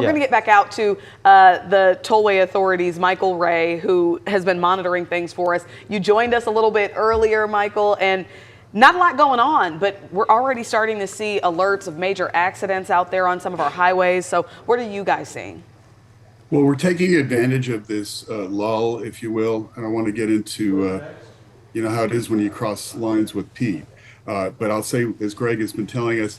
We're going to get back out to the Tollway authorities, Michael Ray, who has been monitoring things for us. You joined us a little bit earlier, Michael, and not a lot going on, but we're already starting to see alerts of major accidents out there on some of our highways. So what are you guys seeing? Well, we're taking advantage of this lull, if you will. I don't want to get into, how it is when you cross lines with Pete. But I'll say, as Greg has been telling us,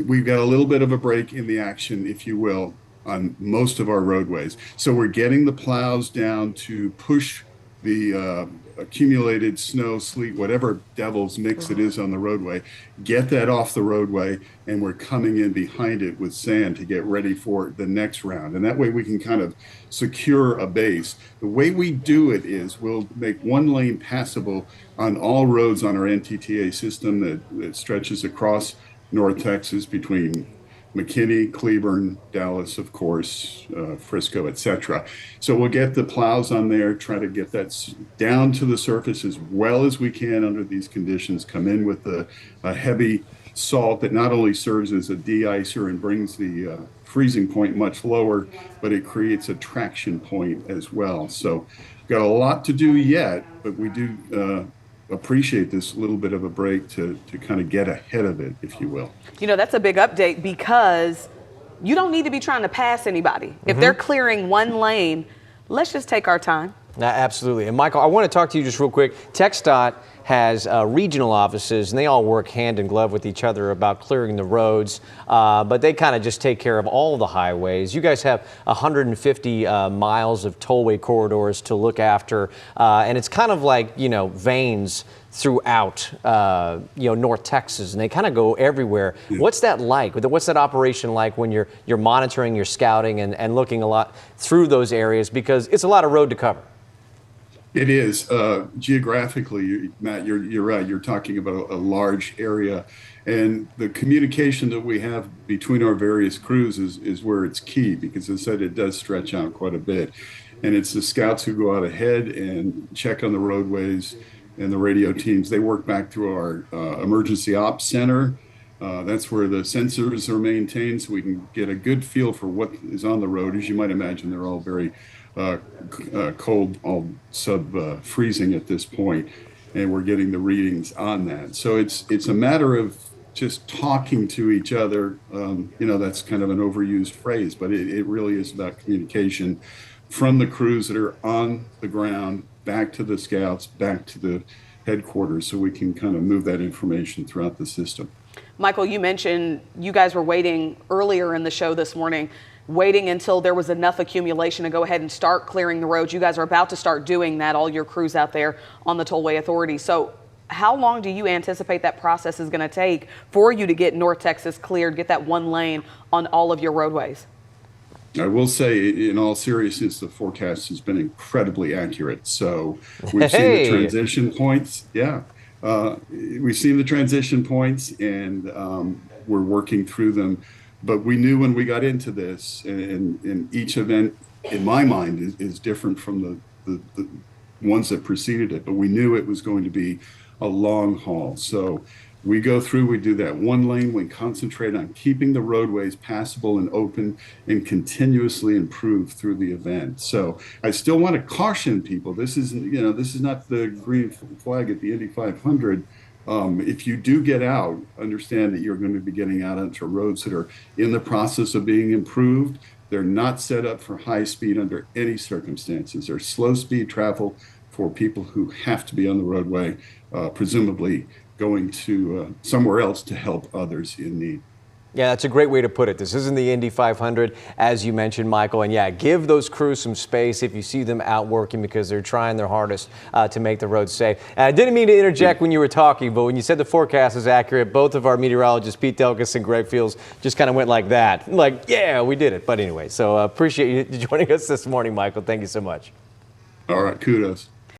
we've got a little bit of a break in the action, if you will, on most of our roadways. So we're getting the plows down to push the accumulated snow, sleet, whatever devil's mix it is on the roadway, get that off the roadway, and we're coming in behind it with sand to get ready for the next round. And that way we can kind of secure a base. The way we do it is we'll make one lane passable on all roads on our NTTA system that stretches across North Texas between McKinney, Cleburne, Dallas, of course, Frisco, etc. So we'll get the plows on there, try to get that down to the surface as well as we can under these conditions, come in with a heavy salt that not only serves as a de-icer and brings the freezing point much lower, but it creates a traction point as well. So we've got a lot to do yet, but we do appreciate this little bit of a break to kind of get ahead of it, if you will. You know, that's a big update because you don't need to be trying to pass anybody. If they're clearing one lane, let's just take our time. Absolutely. And Michael, I want to talk to you just real quick. TxDOT has regional offices, and they all work hand in glove with each other about clearing the roads, but they kind of just take care of all the highways. You guys have 150 miles of tollway corridors to look after, and it's kind of like, veins throughout, North Texas, and they kind of go everywhere. Yeah. What's that like? What's that operation like when you're monitoring, you're scouting, and looking a lot through those areas, because it's a lot of road to cover? It is. Geographically, Matt, you're right. You're talking about a large area, and the communication that we have between our various crews is where it's key, because as I said, it does stretch out quite a bit. And it's the scouts who go out ahead and check on the roadways, and the radio teams. They work back through our emergency ops center. That's where the sensors are maintained, so we can get a good feel for what is on the road. As you might imagine, they're all very cold, all sub-freezing at this point, and we're getting the readings on that. So it's a matter of just talking to each other. That's kind of an overused phrase, but it really is about communication from the crews that are on the ground, back to the scouts, back to the headquarters, so we can kind of move that information throughout the system. Michael, you mentioned you guys were waiting earlier in the show this morning, waiting until there was enough accumulation to go ahead and start clearing the roads. You guys are about to start doing that, all your crews out there on the Tollway Authority. So how long do you anticipate that process is going to take for you to get North Texas cleared, get that one lane on all of your roadways? I will say, in all seriousness, the forecast has been incredibly accurate. So we've seen the transition points. Yeah. We've seen the transition points, and we're working through them. But we knew when we got into this, and each event, in my mind, is different from the ones that preceded it. But we knew it was going to be a long haul. So we go through, we do that one lane, we concentrate on keeping the roadways passable and open, and continuously improve through the event. So I still want to caution people, this is not the green flag at the Indy 500. If you do get out, understand that you're going to be getting out onto roads that are in the process of being improved. They're not set up for high speed under any circumstances. They're slow speed travel for people who have to be on the roadway, presumably going to somewhere else to help others in need. Yeah, that's a great way to put it. This isn't the Indy 500, as you mentioned, Michael. And yeah, give those crews some space if you see them out working, because they're trying their hardest to make the roads safe. And I didn't mean to interject when you were talking, but when you said the forecast is accurate, both of our meteorologists, Pete Delkus and Greg Fields, just kind of went like that. Like, yeah, we did it. But anyway, so appreciate you joining us this morning, Michael. Thank you so much. All right, kudos.